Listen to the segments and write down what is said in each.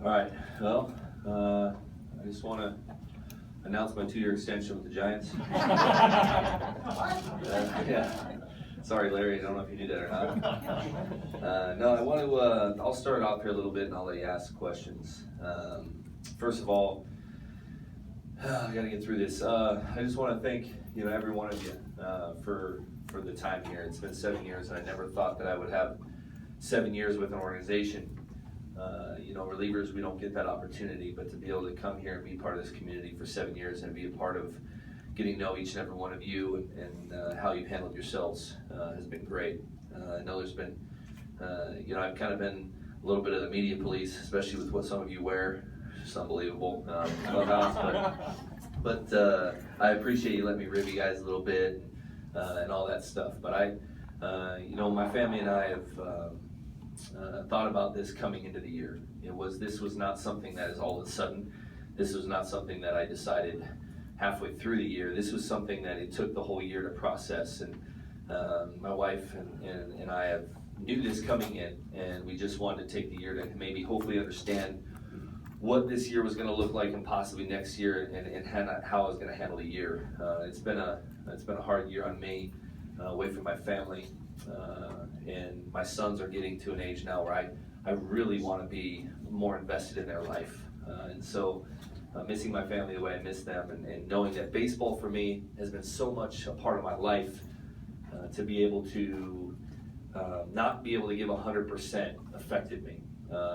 All right, well, I just want to announce my 2-year extension with the Giants. Yeah. Sorry, Larry, I don't know if you knew that or not. No, I want to, I'll start off here a little bit and I'll let you ask questions. First of all, I got to get through this. I just want to thank, every one of you for the time here. It's been 7 years, and I never thought that I would have 7 years with an organization. Relievers, we don't get that opportunity, but to be able to come here and be part of this community for 7 years and be a part of getting to know each and every one of you and how you've handled yourselves has been great. I know there's been, I've kind of been a little bit of the media police, especially with what some of you wear. It's just unbelievable. But I appreciate you letting me rib you guys a little bit and all that stuff. But my family and I have thought about this coming into the year. This was not something that is all of a sudden. This was not something that I decided halfway through the year. This was something that it took the whole year to process. And my wife and I have knew this coming in, and we just wanted to take the year to maybe hopefully understand what this year was going to look like and possibly next year, and how I was going to handle the year. It's been a hard year on me, away from my family, and my sons are getting to an age now where I really want to be more invested in their life, and so missing my family the way I miss them, and knowing that baseball for me has been so much a part of my life, to be able to not be able to give 100% affected me.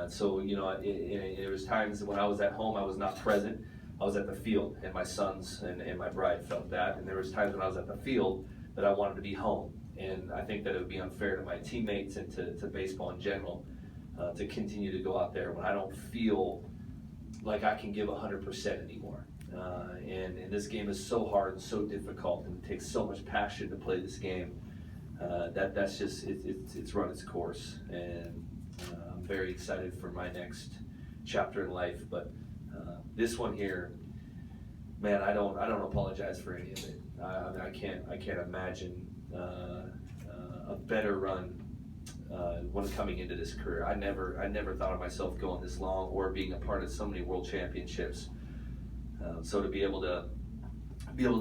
So there was times when I was at home, I was not present. I was at the field, and my sons and my bride felt that. And there was times when I was at the field that I wanted to be home. And I think that it would be unfair to my teammates and to baseball in general to continue to go out there when I don't feel like I can give 100% anymore. And this game is so hard and so difficult, and it takes so much passion to play this game. That's just it's run its course, and I'm very excited for my next chapter in life. But this one here, man, I don't apologize for any of it. I can't imagine a better run when coming into this career. I never thought of myself going this long or being a part of so many world championships. So to be able to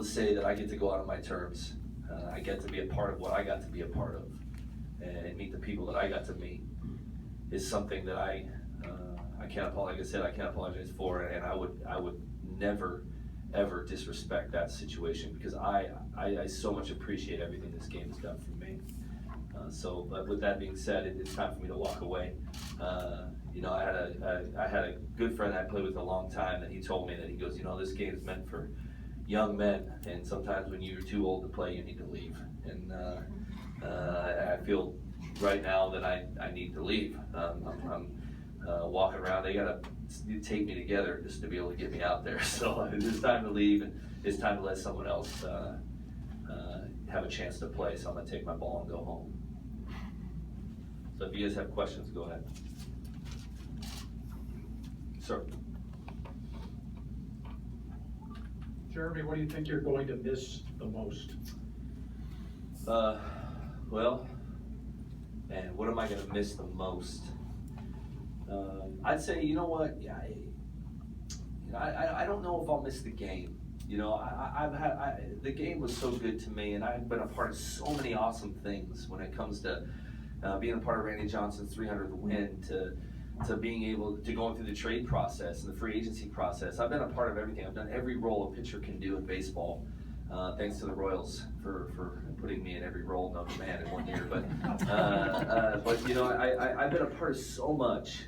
say that I get to go out on my terms, I get to be a part of what I got to be a part of, and meet the people that I got to meet, is something that I can't apologize. Like I said, I can't apologize for, and I would never ever disrespect that situation, because I so much appreciate everything this game has done for me. But with that being said, it's time for me to walk away. I had a good friend that I played with a long time, and he told me that, he goes, this game is meant for young men, and sometimes when you're too old to play, you need to leave. And I feel right now that I need to leave. I'm walking around. They gotta take me together just to be able to get me out there. So it's time to leave, and it's time to let someone else have a chance to play. So I'm gonna take my ball and go home. So if you guys have questions, go ahead. Sir. Jeremy, what do you think you're going to miss the most? Well, man, what am I going to miss the most? I'd say, you know what? Yeah, I don't know if I'll miss the game. The game was so good to me, and I've been a part of so many awesome things when it comes to being a part of Randy Johnson's 300th win, to being able to going through the trade process and the free agency process. I've been a part of everything. I've done every role a pitcher can do in baseball. Thanks to the Royals for putting me in every role known to man in 1 year. But I've been a part of so much.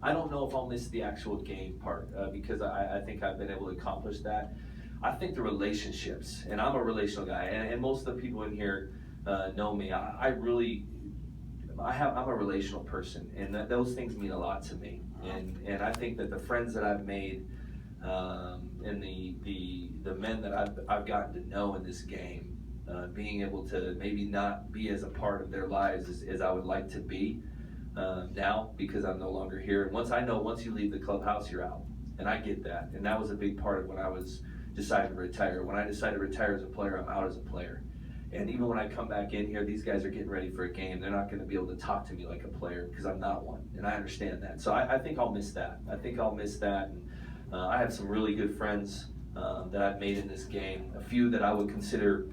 I don't know if I'll miss the actual game part, because I think I've been able to accomplish that. I think the relationships, and I'm a relational guy, and most of the people in here know me. I'm a relational person, and those things mean a lot to me. And I think that the friends that I've made, and the men that I've gotten to know in this game, being able to maybe not be as a part of their lives as I would like to be now, because I'm no longer here. And once you leave the clubhouse, you're out, and I get that. And that was a big part of when I was deciding to retire. When I decided to retire as a player, I'm out as a player. And even when I come back in here, these guys are getting ready for a game. They're not going to be able to talk to me like a player because I'm not one, and I understand that. So I think I'll miss that. I think I'll miss that. And I have some really good friends that I've made in this game. A few that I would consider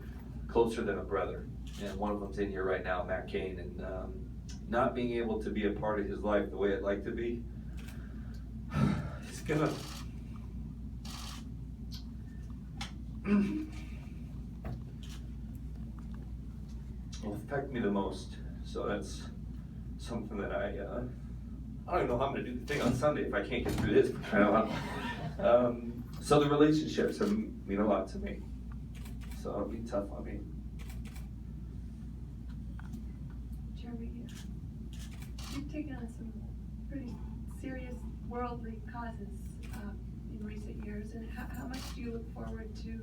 closer than a brother. And one of them's in here right now, Matt Kane. And not being able to be a part of his life the way I'd like to be, it's gonna. Will affect me the most. So that's something that I don't even know how I'm gonna do the thing on Sunday if I can't get through this. So the relationships mean a lot to me. So it'll be tough on me. Jeremy, you've taken on some pretty serious worldly causes in recent years, and how much do you look forward to,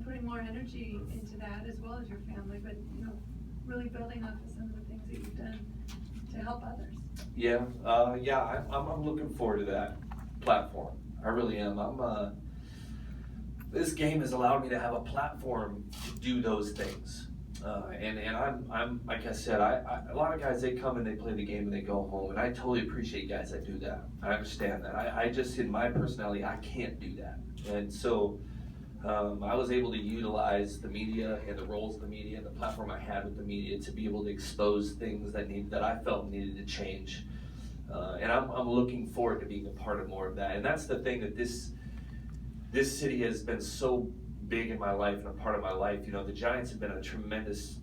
putting more energy into that as well as your family, but really building off of some of the things that you've done to help others? Yeah, I'm looking forward to that platform. I really am. This game has allowed me to have a platform to do those things. And I'm like I said, a lot of guys, they come and they play the game and they go home, and I totally appreciate guys that do that. I understand that. I just, in my personality, I can't do that. And so I was able to utilize the media and the roles of the media and the platform I had with the media to be able to expose things that I felt needed to change. And I'm looking forward to being a part of more of that. And that's the thing, that this city has been so big in my life and a part of my life. The Giants have been a tremendous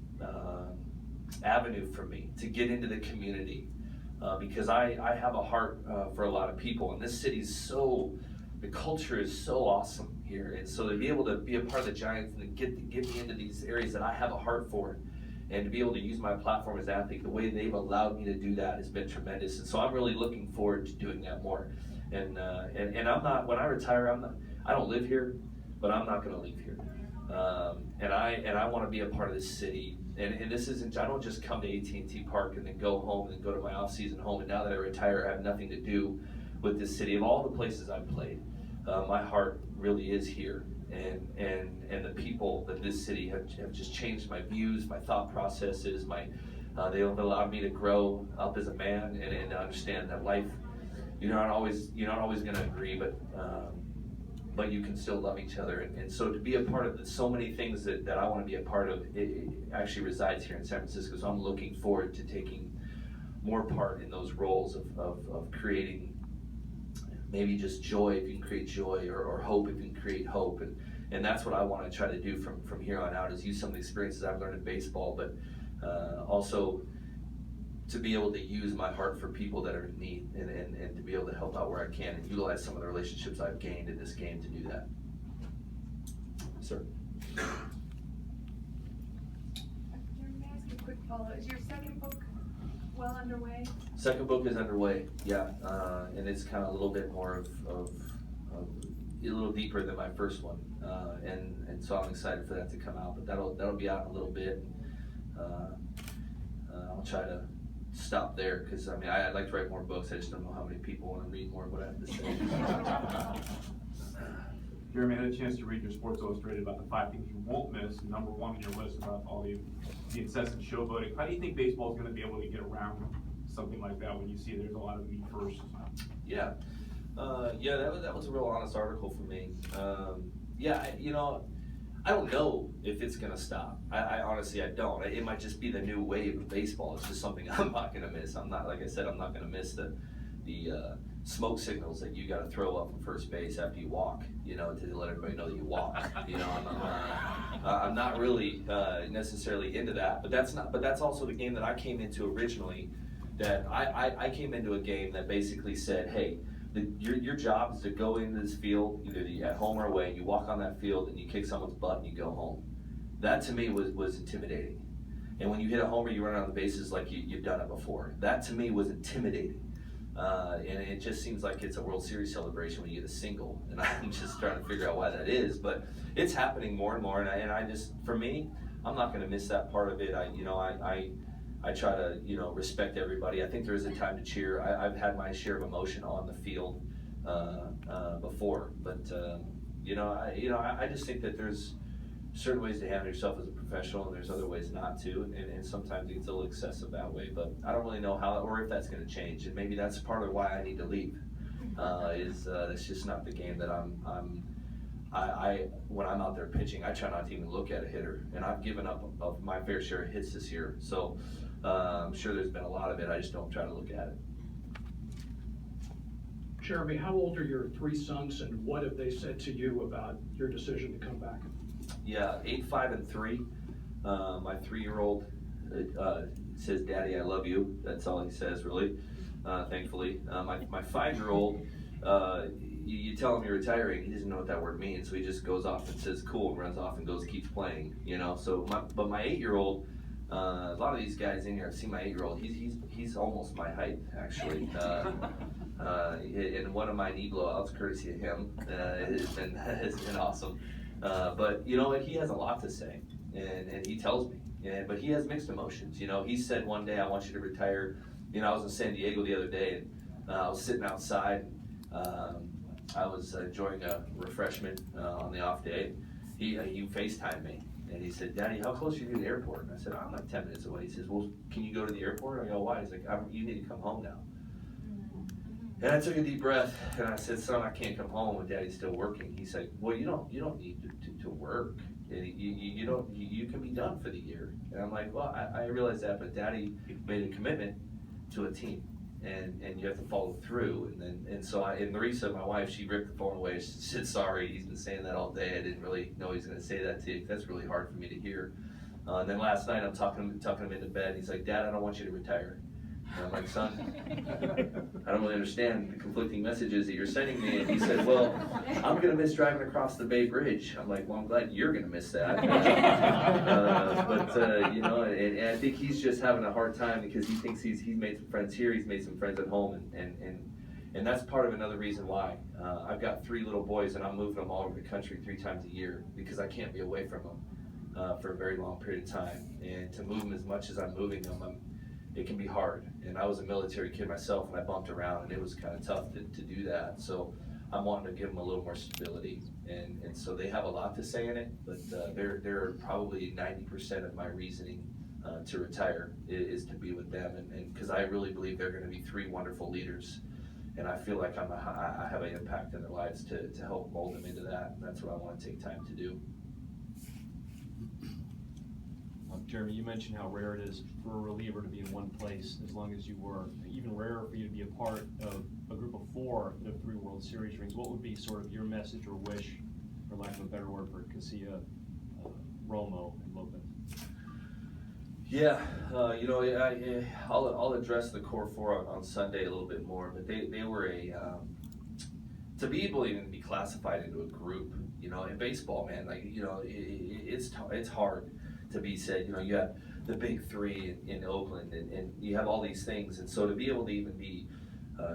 avenue for me to get into the community because I have a heart for a lot of people, and this city's the culture is so awesome here. And so to be able to be a part of the Giants and to get me into these areas that I have a heart for, and to be able to use my platform as an athlete, the way they've allowed me to do that has been tremendous. And so I'm really looking forward to doing that more. And I'm not, when I retire, I don't live here, but I'm not going to leave here. And I want to be a part of this city. And this isn't, I don't just come to AT&T Park and then go home and then go to my off-season home. And now that I retire, I have nothing to do with this city. Of all the places I've played, my heart really is here. And the people that this city have just changed my views, my thought processes, they have allowed me to grow up as a man and to understand that life, you're not always going to agree, but you can still love each other. And so to be a part of so many things that I want to be a part of, it actually resides here in San Francisco. So I'm looking forward to taking more part in those roles of creating maybe just joy, if you can create joy, or hope, if you can create hope. And that's what I want to try to do from here on out, is use some of the experiences I've learned in baseball, but also to be able to use my heart for people that are in need, and to be able to help out where I can and utilize some of the relationships I've gained in this game to do that. Sir. May I ask a quick follow-up? Is your second book well underway? Second book is underway, yeah, and it's kind of a little bit more of a little deeper than my first one, and so I'm excited for that to come out. But that'll be out in a little bit. I'll try to stop there, because I'd like to write more books. I just don't know how many people want to read more of what I have to say. Jeremy, I had a chance to read your Sports Illustrated about the 5 things you won't miss. Number 1 on your list about all the incessant showboating. How do you think baseball is going to be able to get around something like that when you see there's a lot of me first? Yeah, that was a real honest article for me. I don't know if it's going to stop. I honestly, I don't. It might just be the new wave of baseball. It's just something I'm not going to miss. I'm not, like I said, I'm not going to miss the smoke signals that you got to throw up from first base after you walk, to let everybody know that you walked. I'm not really necessarily into that, but that's also the game that I came into originally. That I came into a game that basically said, hey, your job is to go into this field, either at home or away, and you walk on that field and you kick someone's butt and you go home. That to me was intimidating. And when you hit a homer, you run on the bases like you've done it before. That to me was intimidating. And it just seems like it's a World Series celebration when you get a single. And I'm just trying to figure out why that is. But it's happening more and more. And I just, for me, I'm not going to miss that part of it. I try to, respect everybody. I think there is a time to cheer. I've had my share of emotion on the field before, but I just think that there's certain ways to handle yourself as a professional, and there's other ways not to, and sometimes it gets a little excessive that way. But I don't really know how or if that's going to change, and maybe that's part of why I need to leave. That's just not the game that I when I'm out there pitching, I try not to even look at a hitter, and I've given up of my fair share of hits this year. So I'm sure there's been a lot of it. I just don't try to look at it. Jeremy, how old are your 3 sons, and what have they said to you about your decision to come back? Yeah, 8, 5, and 3. My 3-year-old says, "Daddy, I love you." That's all he says, really. Thankfully, my 5-year-old, you tell him you're retiring, he doesn't know what that word means, so he just goes off and says cool and runs off and keeps playing, you know. So but my 8-year-old, a lot of these guys in here, I've seen my 8-year-old. He's almost my height, actually. And one of my knee blowouts, courtesy of him, has been awesome. But you know what? He has a lot to say, and he tells me. But he has mixed emotions. You know, he said one day, "I want you to retire." You know, I was in San Diego the other day, and I was sitting outside. I was enjoying a refreshment on the off day. He FaceTimed me, and he said, "Daddy, how close are you to the airport?" And I said, "I'm like 10 minutes away." He says, "Well, can you go to the airport?" I go, "Why?" He's like, "You need to come home now." And I took a deep breath, and I said, "Son, I can't come home when Daddy's still working." He's like, "Well, you don't need to work. You can be done for the year." And I'm like, "Well, I realize that, but Daddy made a commitment to a team, and you have to follow through." And so Marisa, my wife, she ripped the phone away. She said, "Sorry, he's been saying that all day. I didn't really know he was going to say that to you. That's really hard for me to hear." And then last night, I'm talking him into bed. He's like, "Dad, I don't want you to retire." And I'm like, "Son, I don't really understand the conflicting messages that you're sending me." And he said, "Well, I'm going to miss driving across the Bay Bridge." I'm like, "Well, I'm glad you're going to miss that." You know, and I think he's just having a hard time because he thinks he's made some friends here, he's made some friends at home, and that's part of another reason why. I've got 3 little boys, and I'm moving them all over the country 3 times a year because I can't be away from them for a very long period of time. And to move them as much as I'm moving them, it can be hard. And I was a military kid myself, and I bumped around, and it was kind of tough to do that. So I'm wanting to give them a little more stability. And so they have a lot to say in it, but they're probably 90% of my reasoning to retire is to be with them. And because I really believe they're going to be 3 wonderful leaders. And I feel like I have an impact in their lives to help mold them into that. And that's what I want to take time to do. Jeremy, you mentioned how rare it is for a reliever to be in one place as long as you were. Even rarer for you to be a part of a group of 4 that have 3 World Series rings. What would be sort of your message or wish, for lack of a better word, for Casilla, Romo, and Lopez? Yeah, you know, I'll address the core 4 on Sunday a little bit more, but they were to be able to even be classified into a group, you know, in baseball, man, like, you know, it's hard to be said, you know, you have the big 3 in Oakland, and you have all these things, and so to be able to even be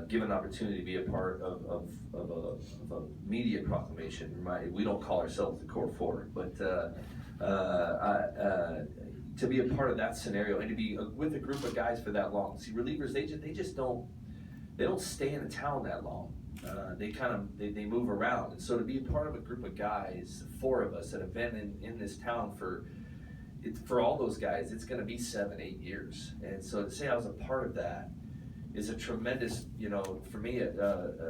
given an opportunity to be a part of a media proclamation, we don't call ourselves the core 4, but to be a part of that scenario and to be with a group of guys for that long. See, relievers, they just don't stay in a town that long. They move around, and so to be a part of a group of guys, 4 of us that have been in this town for all those guys, it's going to be 7, 8 years. And so to say I was a part of that is a tremendous, you know, for me,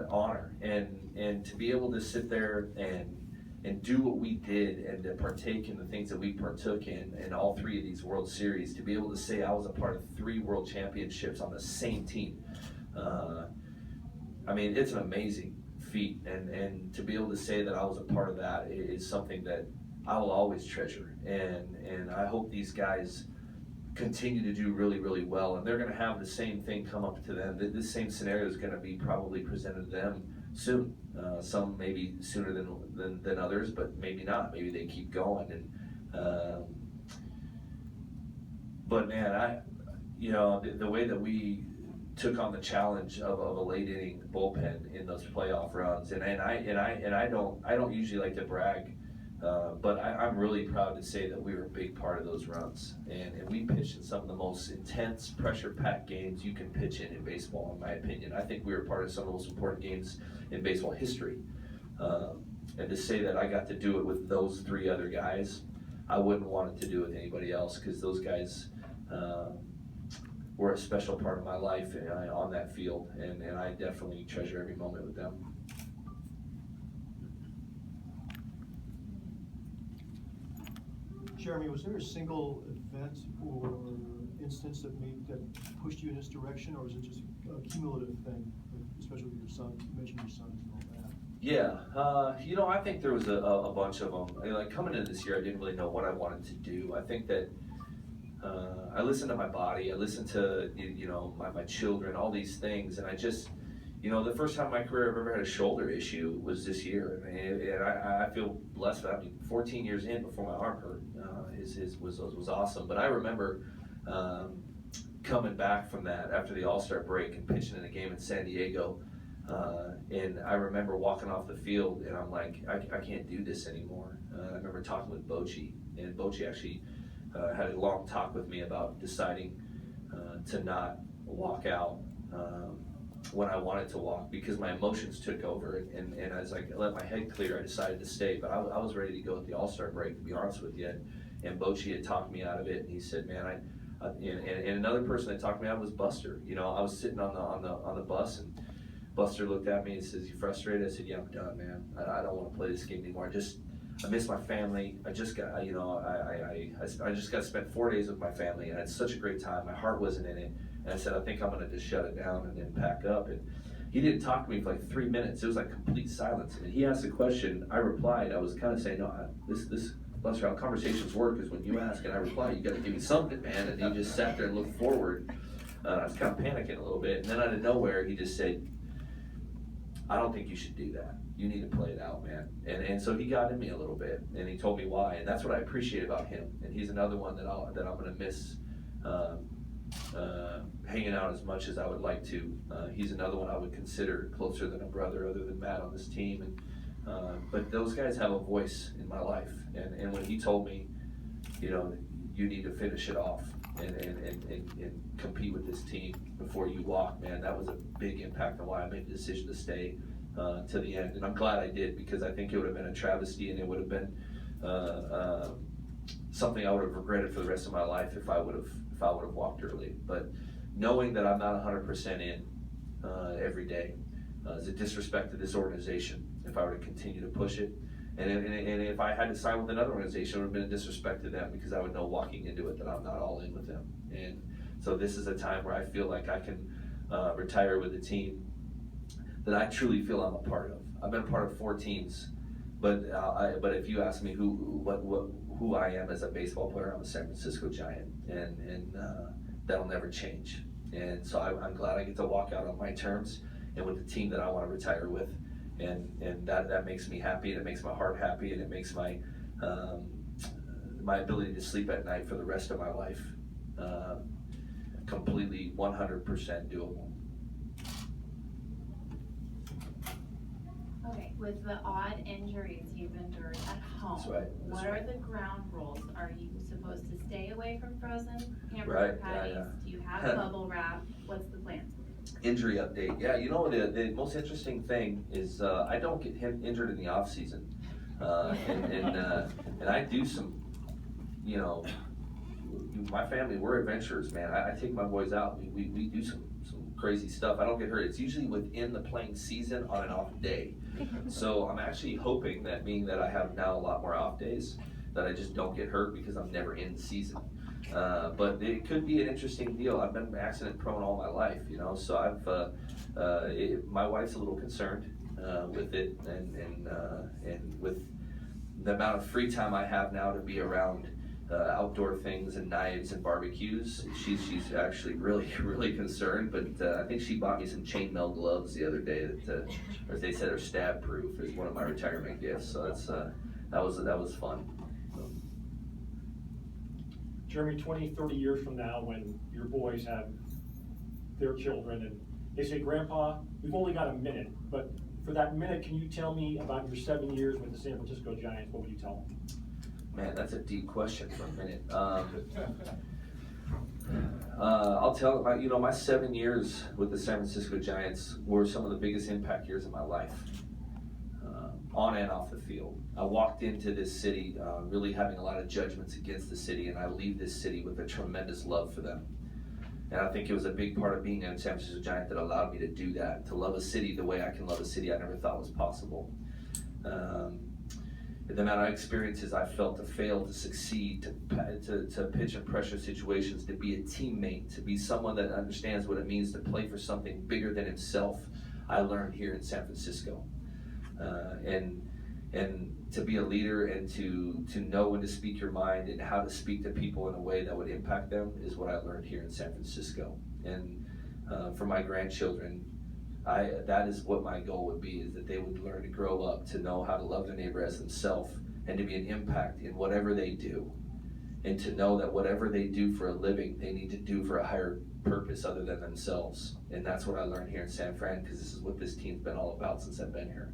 honor. And to be able to sit there and do what we did and to partake in the things that we partook in all 3 of these World Series, to be able to say I was a part of 3 World Championships on the same team. I mean, it's an amazing feat. And to be able to say that I was a part of that is something that I will always treasure, and I hope these guys continue to do really, really well, and they're going to have the same thing come up to them. This same scenario is going to be probably presented to them soon. Some maybe sooner than others, but maybe not. Maybe they keep going. But man, the way that we took on the challenge of a late inning bullpen in those playoff runs, and I don't usually like to brag. But I'm really proud to say that we were a big part of those runs. And we pitched in some of the most intense, pressure-packed games you can pitch in baseball, in my opinion. I think we were part of some of the most important games in baseball history. And to say that I got to do it with those 3 other guys, I wouldn't want it to do with anybody else, because those guys were a special part of my life on that field, and I definitely treasure every moment with them. Jeremy, was there a single event or instance that pushed you in this direction, or was it just a cumulative thing, especially with your son? You mentioned your son and all that. Yeah, you know, I think there was a bunch of them. Like coming into this year, I didn't really know what I wanted to do. I think that I listened to my body, I listened to, you know, my children, all these things, and I just, you know, the first time in my career I've ever had a shoulder issue was this year, and I feel blessed. I mean, 14 years in before my arm hurt, was awesome. But I remember coming back from that after the All-Star break and pitching in a game in San Diego, and I remember walking off the field, and I'm like, I can't do this anymore. I remember talking with Bochy, and Bochy actually had a long talk with me about deciding to not walk out when I wanted to walk, because my emotions took over, and as I let my head clear, I decided to stay. But I was ready to go at the All-Star break, to be honest with you, and Bochy had talked me out of it, and he said, man, and another person that talked me out was Buster. You know, I was sitting on the bus, and Buster looked at me and says, "You frustrated?" I said, "Yeah, I'm done, man. I don't want to play this game anymore. I miss my family. I just got, you know, I just got to spend 4 days with my family, and I had such a great time. My heart wasn't in it." And I said, "I think I'm going to just shut it down and then pack up." And he didn't talk to me for like 3 minutes. It was like complete silence. And he asked a question. I replied. I was kind of saying, "No, this Buster, how conversations work is when you ask and I reply, you got to give me something, man." And he just sat there and looked forward. I was kind of panicking a little bit. And then out of nowhere, he just said, "I don't think you should do that. You need to play it out, man." And so he got in me a little bit, and he told me why, and that's what I appreciate about him. And he's another one that I'm going to miss hanging out as much as I would like to. He's another one I would consider closer than a brother, other than Matt on this team. And but those guys have a voice in my life, and when he told me, you know, you need to finish it off and compete with this team before you walk, man, that was a big impact on why I made the decision to stay to the end. And I'm glad I did, because I think it would have been a travesty, and it would have been something I would have regretted for the rest of my life if I would have walked early. But knowing that I'm not 100% in every day is a disrespect to this organization if I were to continue to push it. And if I had to sign with another organization, it would have been a disrespect to them, because I would know walking into it that I'm not all in with them. And so this is a time where I feel like I can retire with a team that I truly feel I'm a part of. I've been a part of 4 teams, but if you ask me who I am as a baseball player, I'm a San Francisco Giant, and that'll never change. And so I'm glad I get to walk out on my terms and with the team that I want to retire with. And that makes me happy, and it makes my heart happy, and it makes my ability to sleep at night for the rest of my life completely 100% doable. Okay, with the odd injuries you've endured at home, That's right. what are the ground rules? Are you supposed to stay away from frozen hamburger Right, patties? yeah. Do you have bubble wrap? What's the plan? Injury update. Yeah, you know, the most interesting thing is I don't get injured in the off season, and I do some, you know, my family, we're adventurers, man. I take my boys out. We do some crazy stuff. I don't get hurt. It's usually within the playing season on an off day. So I'm actually hoping that, being that I have now a lot more off days, that I just don't get hurt, because I'm never in season. But it could be an interesting deal. I've been accident prone all my life, you know, so my wife's a little concerned with it, and with the amount of free time I have now to be around outdoor things and knives and barbecues. She's actually really concerned, but I think she bought me some chainmail gloves the other day that, as they said, are stab proof, is one of my retirement gifts. So that was fun. Jeremy, 20, 30 years from now, when your boys have their children and they say, "Grandpa, we've only got a minute, but for that minute, can you tell me about your 7 years with the San Francisco Giants?" What would you tell them? Man, that's a deep question for a minute. I'll tell them, you know, my 7 years with the San Francisco Giants were some of the biggest impact years of my life. on and off the field. I walked into this city really having a lot of judgments against the city, and I leave this city with a tremendous love for them. And I think it was a big part of being a San Francisco Giant that allowed me to do that, to love a city the way I can love a city I never thought was possible. The amount of experiences I felt to fail, to succeed, to pitch in pressure situations, to be a teammate, to be someone that understands what it means to play for something bigger than himself, I learned here in San Francisco. And to be a leader and to know when to speak your mind and how to speak to people in a way that would impact them is what I learned here in San Francisco. And for my grandchildren, that is what my goal would be, is that they would learn to grow up to know how to love their neighbor as themselves and to be an impact in whatever they do. And to know that whatever they do for a living, they need to do for a higher purpose other than themselves. And that's what I learned here in San Fran, because this is what this team's been all about since I've been here.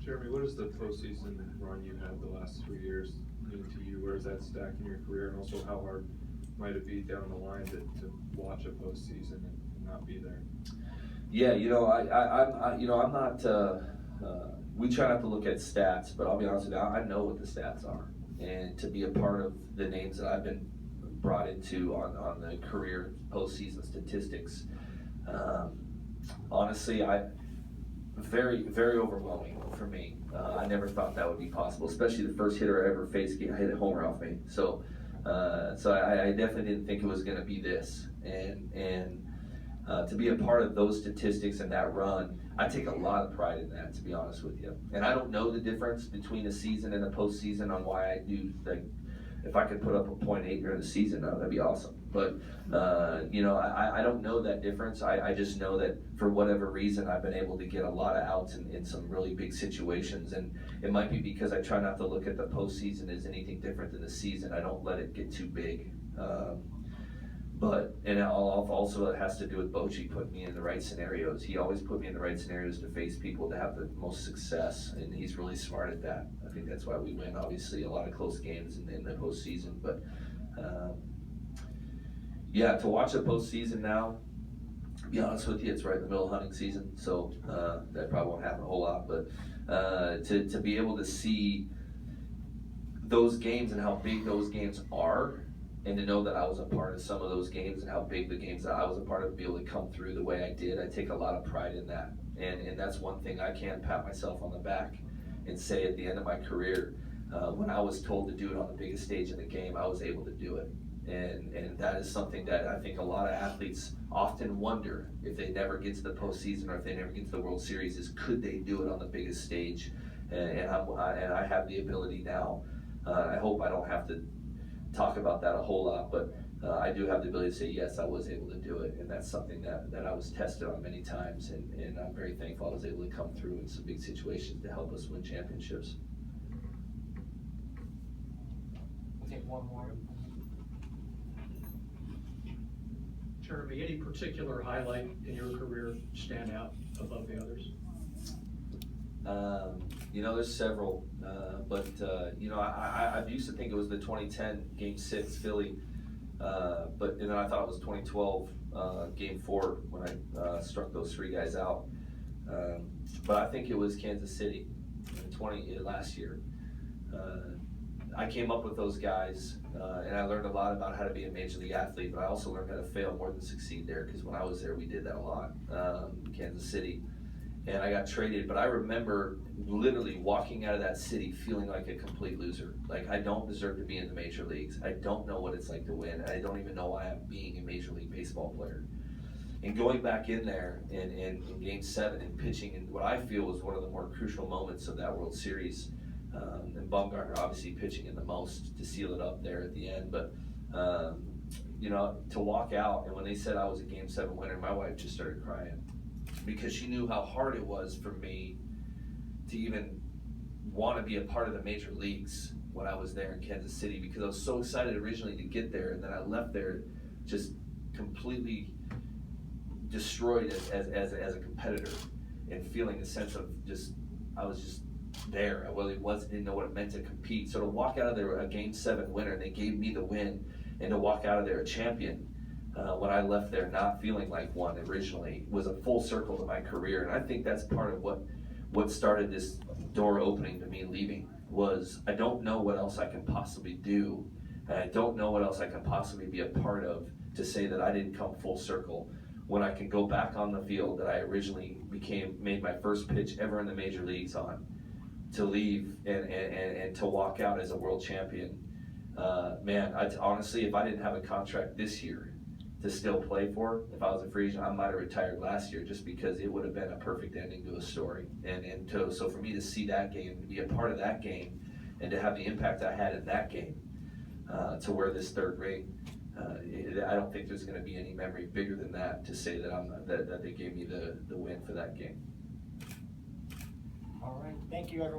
Jeremy, what is the postseason run you had the last 3 years mean to you? Where does that stack in your career? And also, how hard might it be down the line to watch a postseason and not be there? Yeah, I'm not. We try not to look at stats, but I'll be honest with you, I know what the stats are, and to be a part of the names that I've been brought into on the career postseason statistics, honestly, very, very overwhelming for me. I never thought that would be possible, especially the first hitter I ever faced hit a homer off me. So I definitely didn't think it was going to be this. And to be a part of those statistics and that run, I take a lot of pride in that, to be honest with you. And I don't know the difference between a season and a postseason on why I do, like, if I could put up a .8 during the season, that'd be awesome. But, I don't know that difference. I just know that for whatever reason, I've been able to get a lot of outs in some really big situations. And it might be because I try not to look at the postseason as anything different than the season. I don't let it get too big. And also it has to do with Bochy putting me in the right scenarios. He always put me in the right scenarios to face people to have the most success, and he's really smart at that. I think that's why we win, obviously, a lot of close games in the postseason. But to watch the postseason now, to be honest with you, it's right in the middle of hunting season, so that probably won't happen a whole lot. But to be able to see those games and how big those games are, and to know that I was a part of some of those games and how big the games that I was a part of be able to come through the way I did, I take a lot of pride in that. And that's one thing I can pat myself on the back and say at the end of my career, when I was told to do it on the biggest stage in the game, I was able to do it. And that is something that I think a lot of athletes often wonder if they never get to the postseason or if they never get to the World Series, is could they do it on the biggest stage? And I have the ability now. I hope I don't have to talk about that a whole lot, but I do have the ability to say, yes, I was able to do it, and that's something that I was tested on many times, and I'm very thankful I was able to come through in some big situations to help us win championships. We'll take one more. Jeremy, any particular highlight in your career stand out above the others? There's several, but I used to think it was the 2010 Game 6 Philly, and then I thought it was 2012 Game 4 when I struck those three guys out. But I think it was Kansas City last year. I came up with those guys, and I learned a lot about how to be a major league athlete, but I also learned how to fail more than succeed there, because when I was there, we did that a lot, Kansas City. And I got traded, but I remember literally walking out of that city feeling like a complete loser. Like, I don't deserve to be in the major leagues. I don't know what it's like to win. I don't even know why I'm being a major league baseball player. And going back in there in Game 7 and pitching in what I feel was one of the more crucial moments of that World Series, and Bumgarner obviously pitching in the most to seal it up there at the end. But, to walk out, and when they said I was a Game 7 winner, my wife just started crying, because she knew how hard it was for me to even want to be a part of the major leagues when I was there in Kansas City, because I was so excited originally to get there, and then I left there just completely destroyed as a competitor, and feeling a sense of I was just there. I really didn't know what it meant to compete. So to walk out of there a Game 7 winner, and they gave me the win, and to walk out of there a champion, when I left there not feeling like one originally, was a full circle to my career. And I think that's part of what started this door opening to me leaving, was I don't know what else I can possibly do, and I don't know what else I can possibly be a part of to say that I didn't come full circle when I can go back on the field that I originally made my first pitch ever in the major leagues on, to leave and to walk out as a world champion. Man, honestly, if I didn't have a contract this year to still play for, if I was a free agent, I might have retired last year, just because it would have been a perfect ending to a story. So for me to see that game, to be a part of that game, and to have the impact I had in that game, to wear this third ring, I don't think there's going to be any memory bigger than that, to say that that they gave me the win for that game. All right, thank you, everyone.